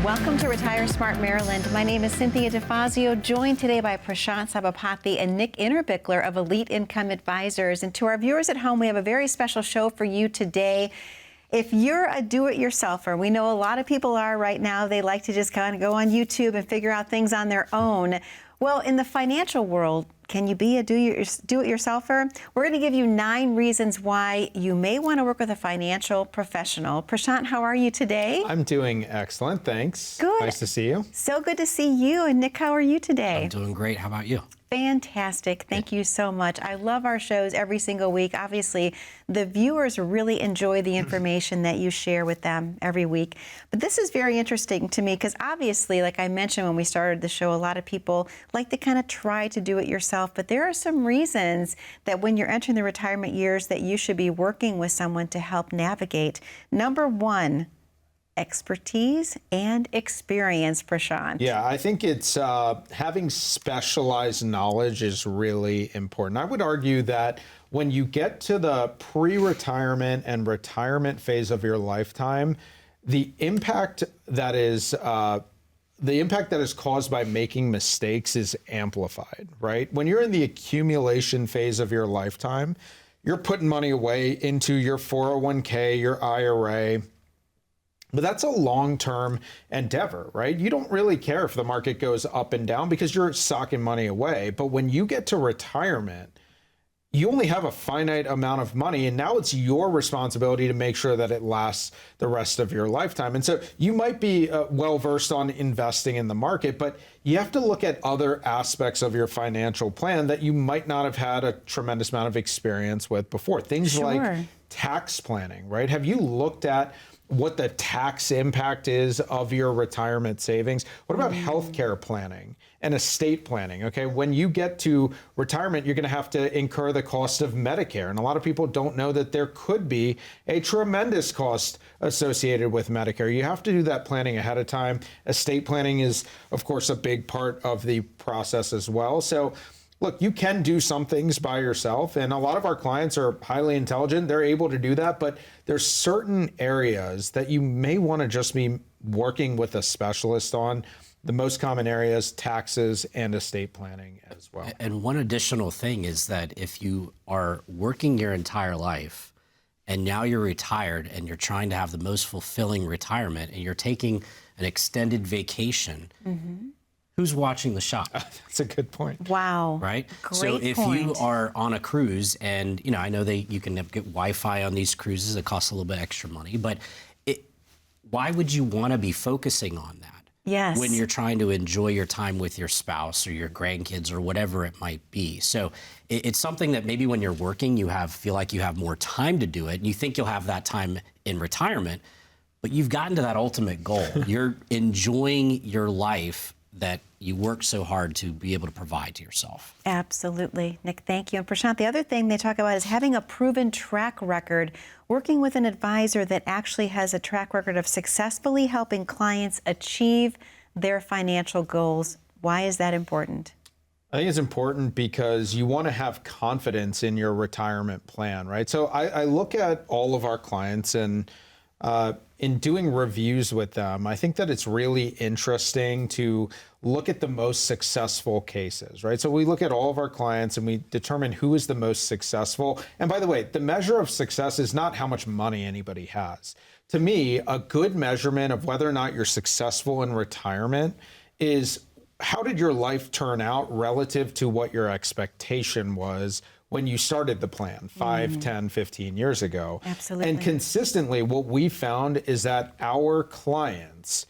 Welcome to Retire Smart Maryland. My name is Cynthia DeFazio, joined today by Prashant Sabapathy and Nick Interbickler of Elite Income Advisors. And to our viewers at home, we have a very special show for you today. If you're a do-it-yourselfer, we know a lot of people are right now, they like to just kind of go on YouTube and figure out things on their own. Well, in the financial world, can you be a do-it-yourselfer? We're going to give you 9 reasons why you may want to work with a financial professional. Prashant, how are you today? I'm doing excellent, thanks. Good. Nice to see you. So good to see you. And Nick, how are you today? I'm doing great. How about you? Fantastic. Thank you so much. I love our shows every single week. Obviously, the viewers really enjoy the information that you share with them every week. But this is very interesting to me because obviously, like I mentioned when we started the show, a lot of people like to kind of try to do it yourself. But there are some reasons that when you're entering the retirement years that you should be working with someone to help navigate. Number 1, expertise and experience, Prashant. Yeah, I think it's having specialized knowledge is really important. I would argue that when you get to the pre-retirement and retirement phase of your lifetime, the impact that is caused by making mistakes is amplified, right? When you're in the accumulation phase of your lifetime, you're putting money away into your 401k, your IRA. But that's a long-term endeavor, right? You don't really care if the market goes up and down because you're socking money away. But when you get to retirement, you only have a finite amount of money, and now it's your responsibility to make sure that it lasts the rest of your lifetime. And so you might be well-versed on investing in the market, but you have to look at other aspects of your financial plan that you might not have had a tremendous amount of experience with before. Things like tax planning, right? Have you looked at what the tax impact is of your retirement savings? What about healthcare planning and estate planning? Okay, when you get to retirement, you're going to have to incur the cost of Medicare. And a lot of people don't know that there could be a tremendous cost associated with Medicare. You have to do that planning ahead of time. Estate planning is, of course, a big part of the process as well. So look, you can do some things by yourself, and a lot of our clients are highly intelligent. They're able to do that, but there's certain areas that you may want to just be working with a specialist on. The most common areas, taxes and estate planning as well. And one additional thing is that if you are working your entire life and now you're retired and you're trying to have the most fulfilling retirement and you're taking an extended vacation, who's watching the shop? That's a good point. Wow. Right? Great so if point. you are on a cruise and, you know, I know you can get Wi-Fi on these cruises, it costs a little bit extra money, but why would you want to be focusing on that? Yes. When you're trying to enjoy your time with your spouse or your grandkids or whatever it might be. So it's something that maybe when you're working, feel like you have more time to do it. And you think you'll have that time in retirement, but you've gotten to that ultimate goal. You're enjoying your life that you work so hard to be able to provide to yourself. Absolutely. Nick, thank you. And Prashant, the other thing they talk about is having a proven track record, working with an advisor that actually has a track record of successfully helping clients achieve their financial goals. Why is that important? I think it's important because you want to have confidence in your retirement plan, right? So I look at all of our clients and in doing reviews with them, I think that it's really interesting to look at the most successful cases, right? So we look at all of our clients and we determine who is the most successful. And by the way, the measure of success is not how much money anybody has. To me, a good measurement of whether or not you're successful in retirement is how did your life turn out relative to what your expectation was when you started the plan 5, 10, 15 years ago. Absolutely. And consistently, what we found is that our clients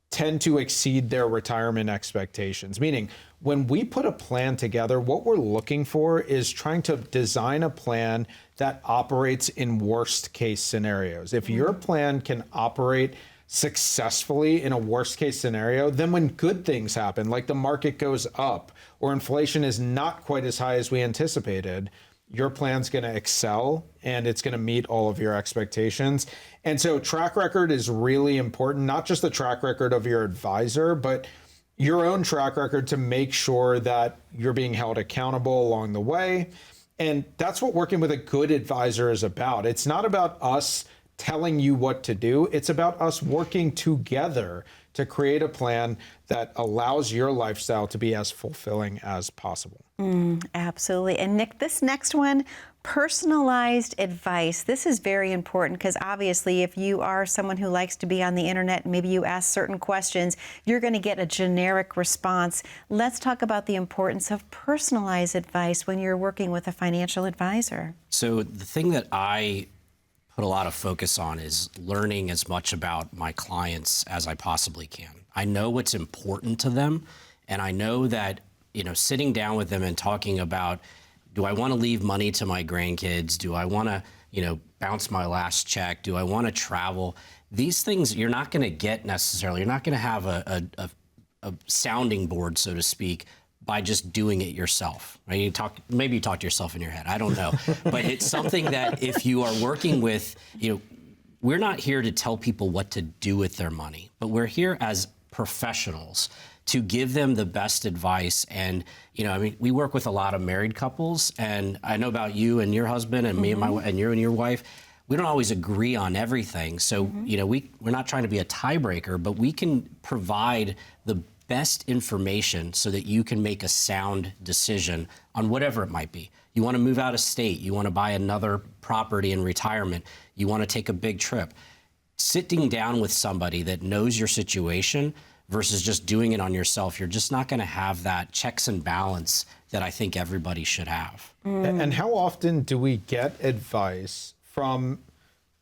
tend to exceed their retirement expectations. Meaning, when we put a plan together, what we're looking for is trying to design a plan that operates in worst case scenarios. If your plan can operate successfully in a worst case scenario, then when good things happen, like the market goes up or inflation is not quite as high as we anticipated, your plan's going to excel and it's going to meet all of your expectations. And so track record is really important, not just the track record of your advisor, but your own track record to make sure that you're being held accountable along the way. And that's what working with a good advisor is about. It's not about us telling you what to do. It's about us working together to create a plan that allows your lifestyle to be as fulfilling as possible. Absolutely. And Nick, this next one, personalized advice. This is very important because obviously if you are someone who likes to be on the internet and maybe you ask certain questions, you're going to get a generic response. Let's talk about the importance of personalized advice when you're working with a financial advisor. So the thing that I put a lot of focus on is learning as much about my clients as I possibly can. I know what's important to them, and I know that, sitting down with them and talking about, do I want to leave money to my grandkids? Do I want to, bounce my last check? Do I want to travel? These things you're not going to get necessarily. You're not going to have a sounding board, so to speak, by just doing it yourself. Right? Maybe you talk to yourself in your head. I don't know. But it's something that if you are working with, we're not here to tell people what to do with their money, but we're here as professionals to give them the best advice. And, we work with a lot of married couples, and I know about you and your husband and me and and you and your wife. We don't always agree on everything. So, we're not trying to be a tiebreaker, but we can provide the best information so that you can make a sound decision on whatever it might be. You want to move out of state, you want to buy another property in retirement, you want to take a big trip. Sitting down with somebody that knows your situation versus just doing it on yourself, you're just not going to have that checks and balance that I think everybody should have. And how often do we get advice from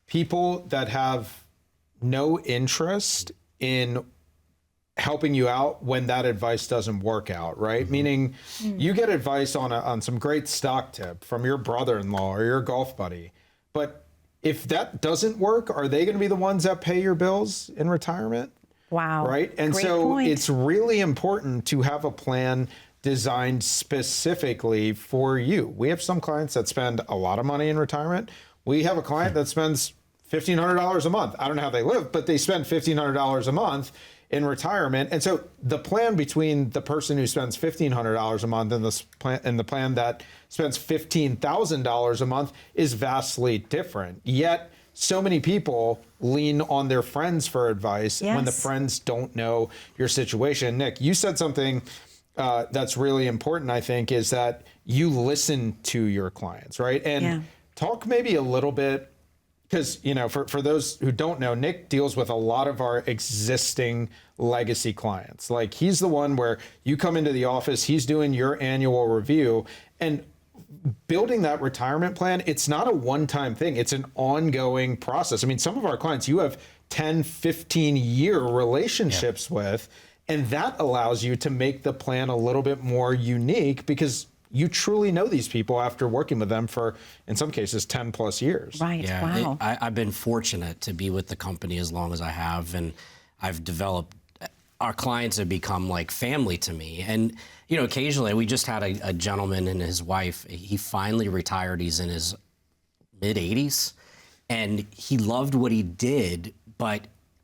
people that have no interest in helping you out when that advice doesn't work out, right? Meaning you get advice on some great stock tip from your brother-in-law or your golf buddy, but if that doesn't work, are they going to be the ones that pay your bills in retirement? Wow. Right? And Great so point. it's really important to have a plan designed specifically for you. We have some clients that spend a lot of money in retirement. We have a client that spends $1,500 a month. I don't know how they live, but they spend $1,500 a month in retirement. And so the plan between the person who spends $1,500 a month and the plan that spends $15,000 a month is vastly different. Yet so many people lean on their friends for advice when the friends don't know your situation. Nick, you said something that's really important, I think, is that you listen to your clients, right? And talk maybe a little bit, because, for those who don't know, Nick deals with a lot of our existing legacy clients. Like, he's the one where you come into the office, he's doing your annual review, and building that retirement plan, it's not a one-time thing. It's an ongoing process. I mean, some of our clients you have 10, 15-year relationships with, and that allows you to make the plan a little bit more unique because you truly know these people after working with them for, in some cases, 10 plus years. Right. Yeah, Wow. I've been fortunate to be with the company as long as I have, and I've developed, our clients have become like family to me. And, occasionally, we just had a gentleman and his wife, he finally retired, he's in his mid-80s, and he loved what he did, but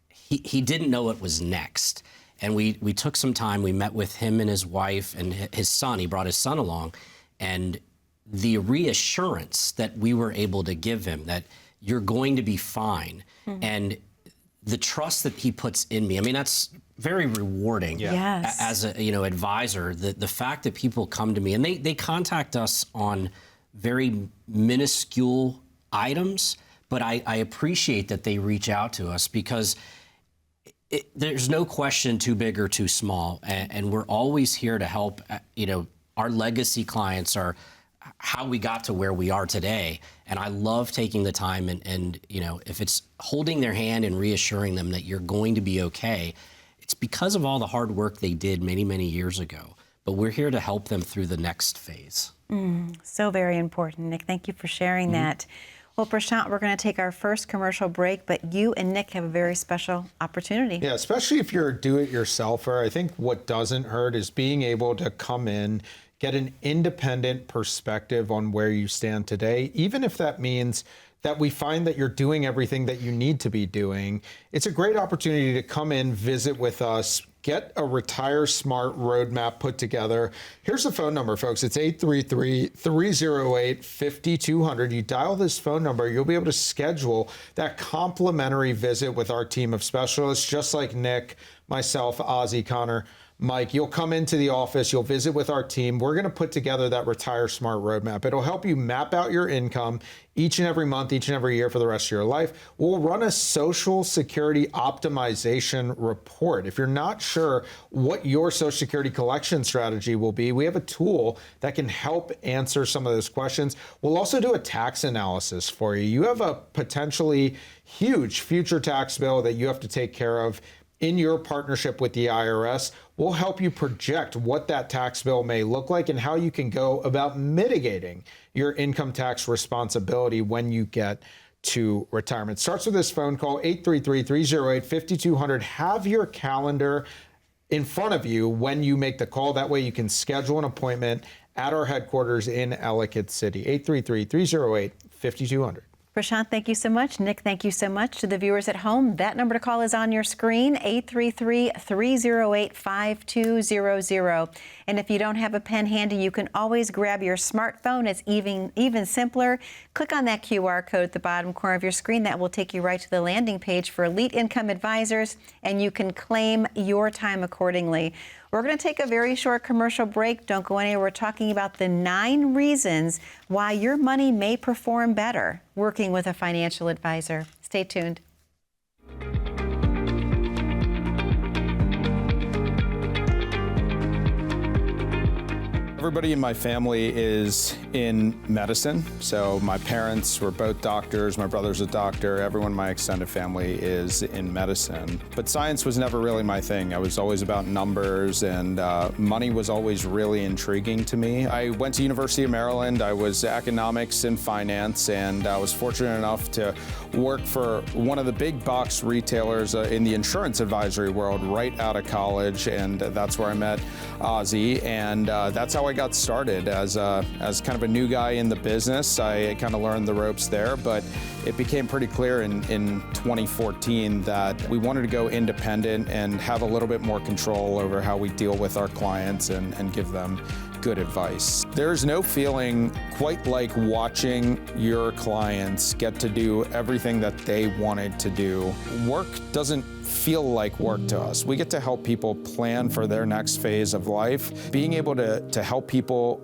he didn't know what was next. And we took some time, we met with him and his wife and his son, he brought his son along, and the reassurance that we were able to give him that you're going to be fine, and the trust that he puts in me, I mean, that's very rewarding as a advisor. The fact that people come to me and they contact us on very minuscule items, but I appreciate that they reach out to us because there's no question too big or too small, and we're always here to help. Our legacy clients are how we got to where we are today, and I love taking the time and if it's holding their hand and reassuring them that you're going to be okay, it's because of all the hard work they did many, many years ago. But we're here to help them through the next phase. So very important, Nick. Thank you for sharing that. Well, Prashant, we're going to take our first commercial break, but you and Nick have a very special opportunity. Yeah, especially if you're a do-it-yourselfer. I think what doesn't hurt is being able to come in, get an independent perspective on where you stand today, even if that means that we find that you're doing everything that you need to be doing. It's a great opportunity to come in, visit with us, get a Retire Smart roadmap put together. Here's the phone number, folks. It's 833-308-5200. You dial this phone number, you'll be able to schedule that complimentary visit with our team of specialists, just like Nick, myself, Ozzy, Connor, Mike, you'll come into the office, you'll visit with our team. We're going to put together that Retire Smart roadmap. It'll help you map out your income each and every month, each and every year for the rest of your life. We'll run a Social Security optimization report. If you're not sure what your Social Security collection strategy will be, we have a tool that can help answer some of those questions. We'll also do a tax analysis for you. You have a potentially huge future tax bill that you have to take care of in your partnership with the IRS. We'll help you project what that tax bill may look like and how you can go about mitigating your income tax responsibility when you get to retirement. Starts with this phone call, 833-308-5200. Have your calendar in front of you when you make the call. That way you can schedule an appointment at our headquarters in Ellicott City, 833-308-5200. Prashant, thank you so much. Nick, thank you so much. To the viewers at home, that number to call is on your screen, 833-308-5200. And if you don't have a pen handy, you can always grab your smartphone. It's even simpler. Click on that QR code at the bottom corner of your screen. That will take you right to the landing page for Elite Income Advisors, and you can claim your time accordingly. We're going to take a very short commercial break. Don't go anywhere. We're talking about the 9 reasons why your money may perform better working with a financial advisor. Stay tuned. Everybody in my family is in medicine. So my parents were both doctors, my brother's a doctor, everyone in my extended family is in medicine. But science was never really my thing. I was always about numbers, and money was always really intriguing to me. I went to University of Maryland. I was economics and finance, and I was fortunate enough to work for one of the big box retailers in the insurance advisory world right out of college, and that's where I met Ozzy, and that's how I got started as kind of a new guy in the business. I kind of learned the ropes there, but it became pretty clear in 2014 that we wanted to go independent and have a little bit more control over how we deal with our clients and give them good advice. There's no feeling quite like watching your clients get to do everything that they wanted to do. Work doesn't feel like work to us. We get to help people plan for their next phase of life. Being able to help people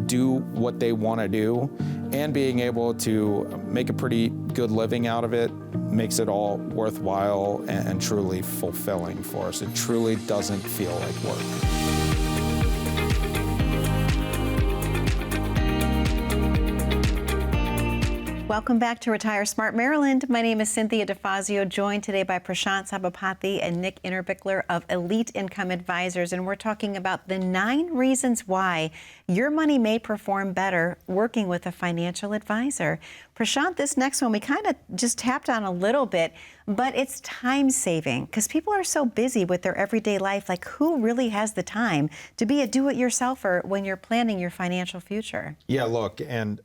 do what they want to do and being able to make a pretty good living out of it makes it all worthwhile and truly fulfilling for us. It truly doesn't feel like work. Welcome back to Retire Smart Maryland. My name is Cynthia DeFazio, joined today by Prashant Sabapathy and Nick Interbickler of Elite Income Advisors, and we're talking about the 9 reasons why your money may perform better working with a financial advisor. Prashant, this next one we kind of just tapped on a little bit, but it's time saving because people are so busy with their everyday life. Like, who really has the time to be a do-it-yourselfer when you're planning your financial future? Yeah, look, and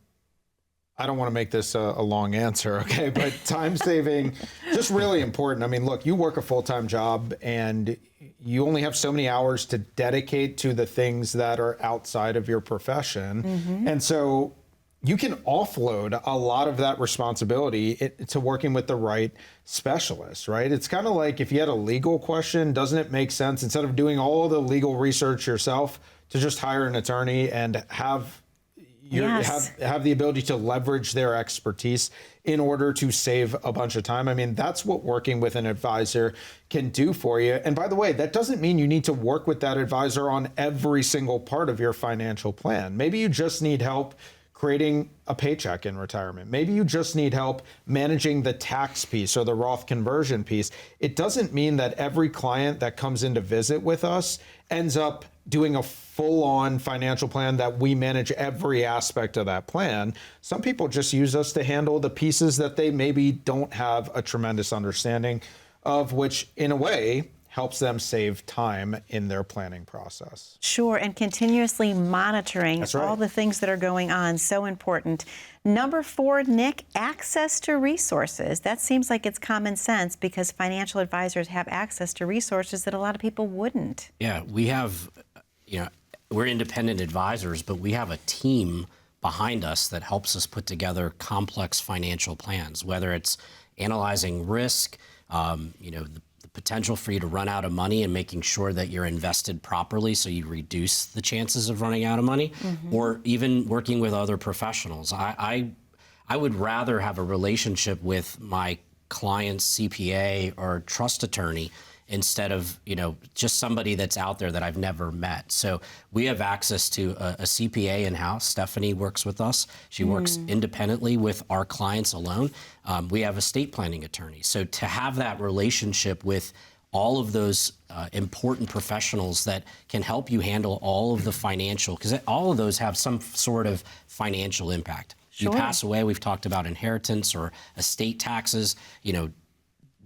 I don't want to make this a long answer, okay? But time saving, just really important. I mean, look, you work a full-time job and you only have so many hours to dedicate to the things that are outside of your profession. Mm-hmm. And so you can offload a lot of that responsibility to working with the right specialist, right? It's kind of like if you had a legal question, doesn't it make sense, instead of doing all the legal research yourself, to just hire an attorney and have the ability to leverage their expertise in order to save a bunch of time. I mean, that's what working with an advisor can do for you. And by the way, that doesn't mean you need to work with that advisor on every single part of your financial plan. Maybe you just need help creating a paycheck in retirement. Maybe you just need help managing the tax piece or the Roth conversion piece. It doesn't mean that every client that comes in to visit with us ends up doing a full-on financial plan that we manage every aspect of that plan. Some people just use us to handle the pieces that they maybe don't have a tremendous understanding of, which in a way helps them save time in their planning process. Sure, and continuously monitoring all the things that are going on, so important. Number 4, Nick, access to resources. That seems like it's common sense because financial advisors have access to resources that a lot of people wouldn't. Yeah, we have, we're independent advisors, but we have a team behind us that helps us put together complex financial plans, whether it's analyzing risk, the potential for you to run out of money and making sure that you're invested properly so you reduce the chances of running out of money, or even working with other professionals. I would rather have a relationship with my client's CPA or trust attorney instead of, just somebody that's out there that I've never met. So we have access to a CPA in-house. Stephanie works with us. She works independently with our clients alone. We have estate planning attorneys. So to have that relationship with all of those important professionals that can help you handle all of the financial, because all of those have some sort of financial impact. Sure. You pass away, we've talked about inheritance or estate taxes,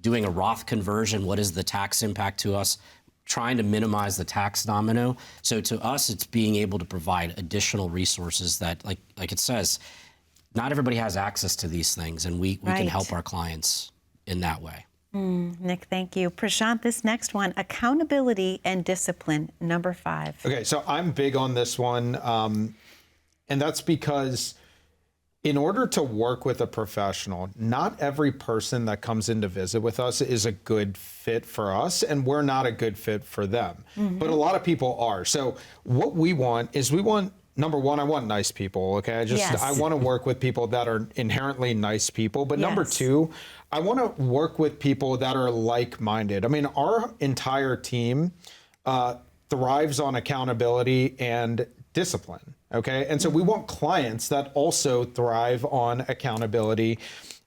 doing a Roth conversion, what is the tax impact to us? Trying to minimize the tax domino. So to us, it's being able to provide additional resources that, like it says, not everybody has access to these things, and we can help our clients in that way. Nick, thank you. Prashant, this next one, accountability and discipline, number 5. Okay, so I'm big on this one, and that's because in order to work with a professional, not every person that comes in to visit with us is a good fit for us, and we're not a good fit for them. But a lot of people are. So what we want is number one, I want nice people, okay? I want to work with people that are inherently nice people. But number 2, I want to work with people that are like-minded. I mean, our entire team thrives on accountability and discipline, okay? And so we want clients that also thrive on accountability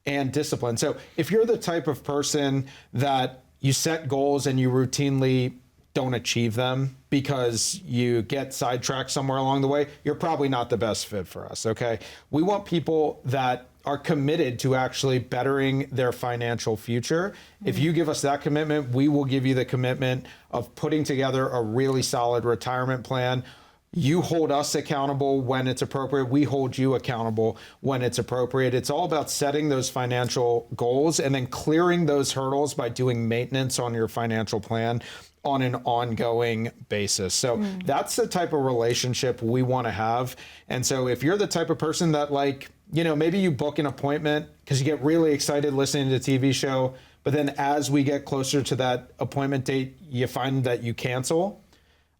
and discipline. So if you're the type of person that you set goals and you routinely don't achieve them because you get sidetracked somewhere along the way, you're probably not the best fit for us, okay? We want people that are committed to actually bettering their financial future. If you give us that commitment, we will give you the commitment of putting together a really solid retirement plan. You hold us accountable when it's appropriate. We hold you accountable when it's appropriate. It's all about setting those financial goals and then clearing those hurdles by doing maintenance on your financial plan on an ongoing basis. So that's the type of relationship we want to have. And so if you're the type of person that, maybe you book an appointment because you get really excited listening to the TV show, but then as we get closer to that appointment date, you find that you cancel,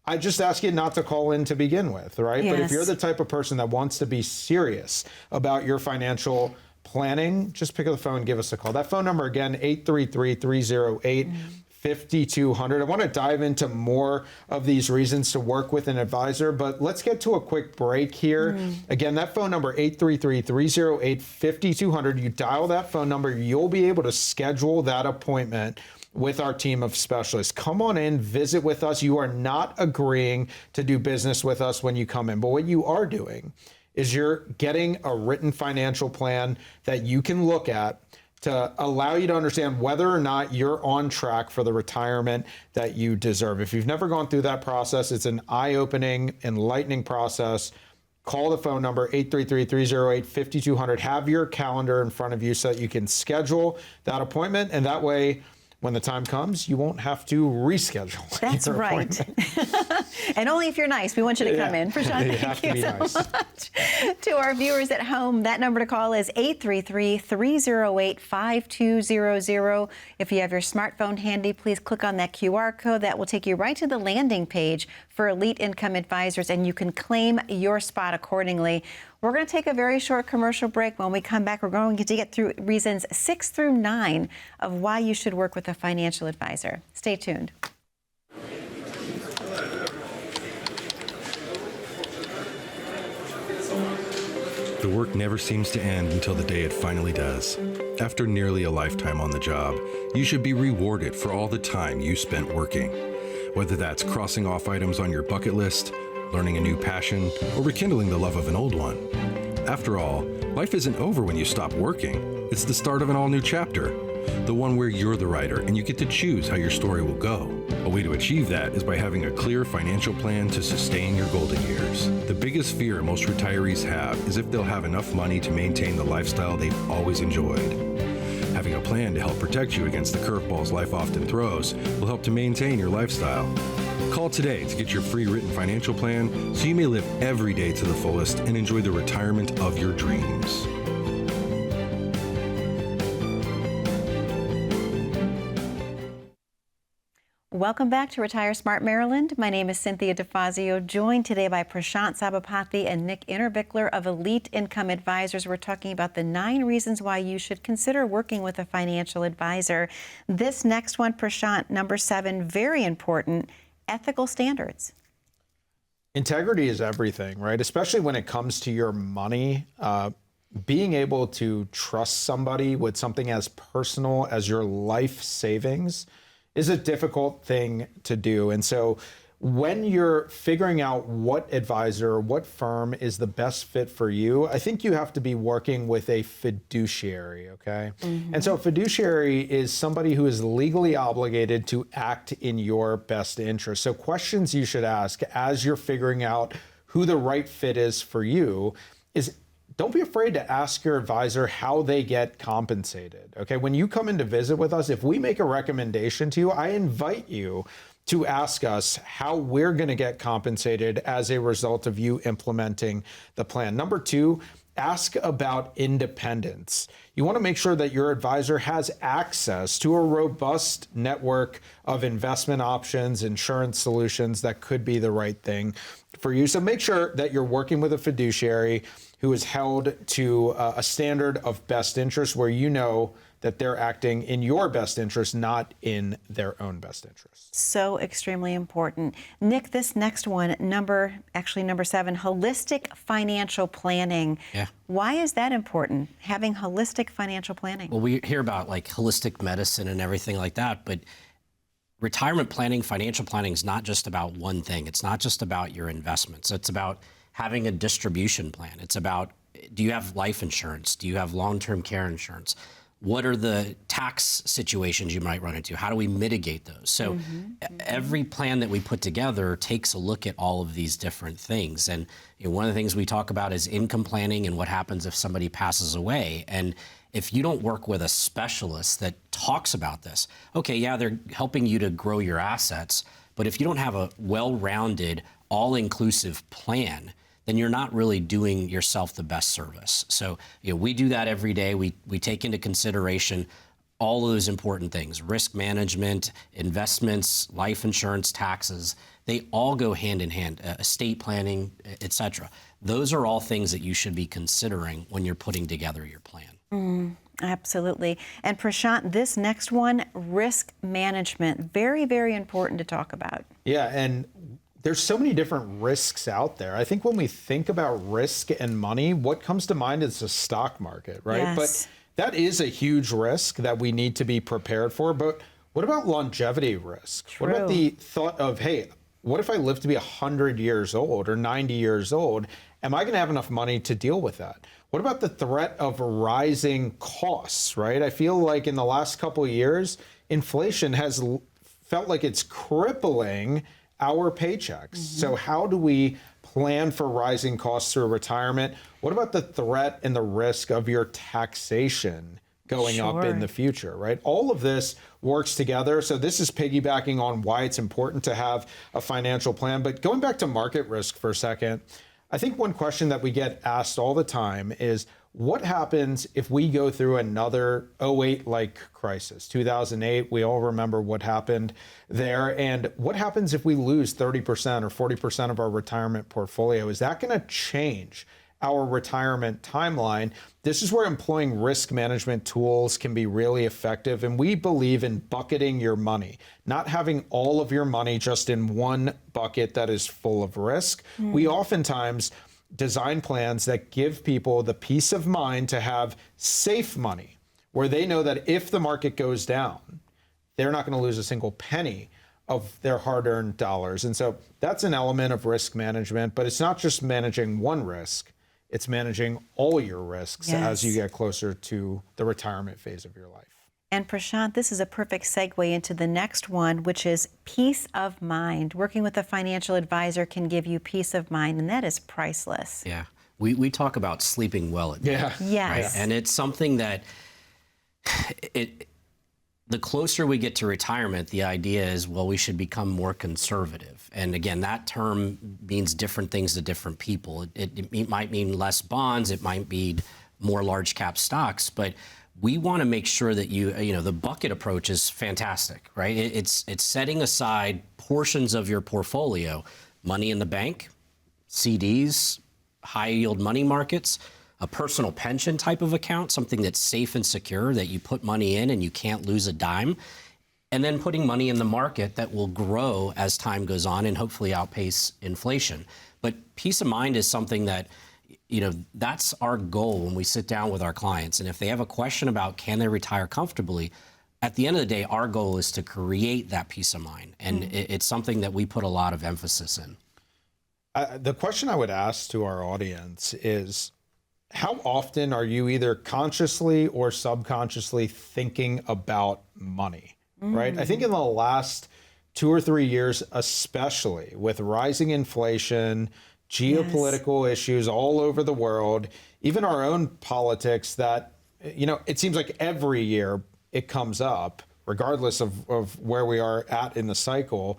I just ask you not to call in to begin with, right? Yes. But if you're the type of person that wants to be serious about your financial planning, just pick up the phone and give us a call. That phone number again, 833-308-5200. I want to dive into more of these reasons to work with an advisor, but let's get to a quick break here. Again, that phone number, 833-308-5200. You dial that phone number, you'll be able to schedule that appointment with our team of specialists. Come on in, visit with us. You are not agreeing to do business with us when you come in, but what you are doing is you're getting a written financial plan that you can look at to allow you to understand whether or not you're on track for the retirement that you deserve. If you've never gone through that process, it's an eye-opening, enlightening process. Call the phone number, 833-308-5200. Have your calendar in front of you so that you can schedule that appointment, and that way, when the time comes, you won't have to reschedule. That's right. And only if you're nice. We want you to come in. Prashant, thank you so much. To our viewers at home, that number to call is 833-308-5200. If you have your smartphone handy, please click on that QR code. That will take you right to the landing page for Elite Income Advisors, and you can claim your spot accordingly. We're going to take a very short commercial break. When we come back, we're going to get through reasons 6 through 9 of why you should work with a financial advisor. Stay tuned. The work never seems to end until the day it finally does. After nearly a lifetime on the job, you should be rewarded for all the time you spent working. Whether that's crossing off items on your bucket list, learning a new passion, or rekindling the love of an old one. After all, life isn't over when you stop working. It's the start of an all-new chapter, the one where you're the writer and you get to choose how your story will go. A way to achieve that is by having a clear financial plan to sustain your golden years. The biggest fear most retirees have is if they'll have enough money to maintain the lifestyle they've always enjoyed. Having a plan to help protect you against the curveballs life often throws will help to maintain your lifestyle. Call today to get your free written financial plan so you may live every day to the fullest and enjoy the retirement of your dreams. Welcome back to Retire Smart Maryland. My name is Cynthia DeFazio, joined today by Prashant Sabapathy and Nick Interbickler of Elite Income Advisors. We're talking about the 9 reasons why you should consider working with a financial advisor. This next one, Prashant, number 7, very important, ethical standards. Integrity is everything, right? Especially when it comes to your money. Being able to trust somebody with something as personal as your life savings is a difficult thing to do. And so when you're figuring out what advisor, what firm is the best fit for you, I think you have to be working with a fiduciary, okay? And so a fiduciary is somebody who is legally obligated to act in your best interest. So questions you should ask as you're figuring out who the right fit is for you is, don't be afraid to ask your advisor how they get compensated, okay? When you come in to visit with us, if we make a recommendation to you, I invite you to ask us how we're gonna get compensated as a result of you implementing the plan. Number 2, ask about independence. You wanna make sure that your advisor has access to a robust network of investment options, insurance solutions that could be the right thing for you. So make sure that you're working with a fiduciary who is held to a standard of best interest where you know that they're acting in your best interest, not in their own best interest. So extremely important. Nick, this next one, number 7, holistic financial planning. Yeah. Why is that important, having holistic financial planning? Well, we hear about like holistic medicine and everything like that, but retirement planning, financial planning is not just about one thing. It's not just about your investments. It's about having a distribution plan. It's about, do you have life insurance? Do you have long-term care insurance? What are the tax situations you might run into? How do we mitigate those? So every plan that we put together takes a look at all of these different things. And one of the things we talk about is income planning and what happens if somebody passes away. And if you don't work with a specialist that talks about this, okay, yeah, they're helping you to grow your assets, but if you don't have a well-rounded, all-inclusive plan, then you're not really doing yourself the best service. So we do that every day. We take into consideration all of those important things: risk management, investments, life insurance, taxes. They all go hand in hand, estate planning, et cetera. Those are all things that you should be considering when you're putting together your plan. Absolutely. And Prashant, this next one, risk management, very, very important to talk about. Yeah, and there's so many different risks out there. I think when we think about risk and money, what comes to mind is the stock market, right? Yes. But that is a huge risk that we need to be prepared for. But what about longevity risk? True. What about the thought of, hey, what if I live to be 100 years old or 90 years old? Am I gonna have enough money to deal with that? What about the threat of rising costs, right? I feel like in the last couple of years, inflation has felt like it's crippling our paychecks. So how do we plan for rising costs through retirement? What about the threat and the risk of your taxation going up in the future, right? All of this works together. So this is piggybacking on why it's important to have a financial plan. But going back to market risk for a second, I think one question that we get asked all the time is, what happens if we go through another 08-like crisis? 2008, we all remember what happened there. And what happens if we lose 30% or 40% of our retirement portfolio? Is that going to change our retirement timeline? This is where employing risk management tools can be really effective. And we believe in bucketing your money, not having all of your money just in one bucket that is full of risk. We oftentimes design plans that give people the peace of mind to have safe money, where they know that if the market goes down, they're not going to lose a single penny of their hard-earned dollars. And so that's an element of risk management, but it's not just managing one risk, it's managing all your risks as you get closer to the retirement phase of your life. And Prashant, this is a perfect segue into the next one, which is peace of mind. Working with a financial advisor can give you peace of mind, and that is priceless. Yeah. We talk about sleeping well at night. Yes. Right? And it's something that the closer we get to retirement, the idea is, well, we should become more conservative. And again, that term means different things to different people. It might mean less bonds, it might be more large cap stocks, but we want to make sure that the bucket approach is fantastic, right? It's setting aside portions of your portfolio, money in the bank, CDs, high yield money markets, a personal pension type of account, something that's safe and secure that you put money in and you can't lose a dime, and then putting money in the market that will grow as time goes on and hopefully outpace inflation. But peace of mind is something that, that's our goal when we sit down with our clients. And if they have a question about can they retire comfortably, at the end of the day, our goal is to create that peace of mind. And it's something that we put a lot of emphasis in. The question I would ask to our audience is, how often are you either consciously or subconsciously thinking about money, right? I think in the last 2 or 3 years, especially with rising inflation, geopolitical issues all over the world, even our own politics, that, it seems like every year it comes up, regardless of where we are at in the cycle.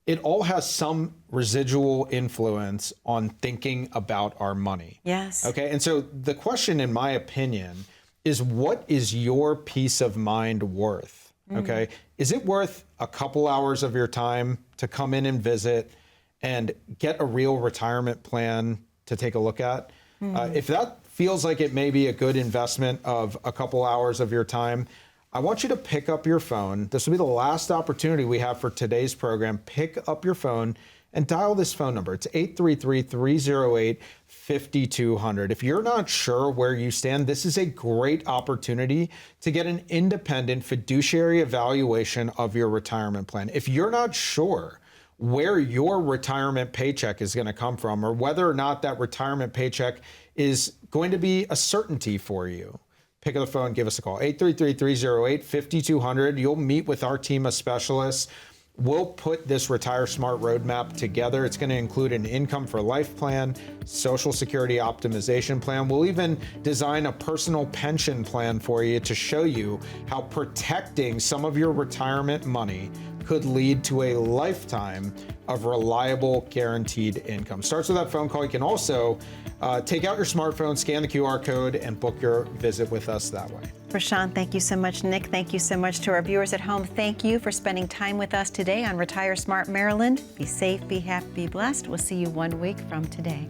It all has some residual influence on thinking about our money. Yes. Okay. And so the question, in my opinion, is what is your peace of mind worth? Okay. Is it worth a couple hours of your time to come in and visit and get a real retirement plan to take a look at? If that feels like it may be a good investment of a couple hours of your time, I want you to pick up your phone. This will be the last opportunity we have for today's program. Pick up your phone and dial this phone number. It's 833-308-5200. If you're not sure where you stand, this is a great opportunity to get an independent fiduciary evaluation of your retirement plan. If you're not sure where your retirement paycheck is going to come from, or whether or not that retirement paycheck is going to be a certainty for you, pick up the phone, give us a call, 833-308-5200. You'll meet with our team of specialists. We'll put this Retire Smart roadmap together. It's going to include an income for life plan, Social Security optimization plan. We'll even design a personal pension plan for you to show you how protecting some of your retirement money could lead to a lifetime of reliable, guaranteed income. Starts with that phone call. You can also take out your smartphone, scan the QR code, and book your visit with us that way. Prashant, thank you so much. Nick, thank you so much. To our viewers at home, thank you for spending time with us today on Retire Smart Maryland. Be safe, be happy, be blessed. We'll see you 1 week from today.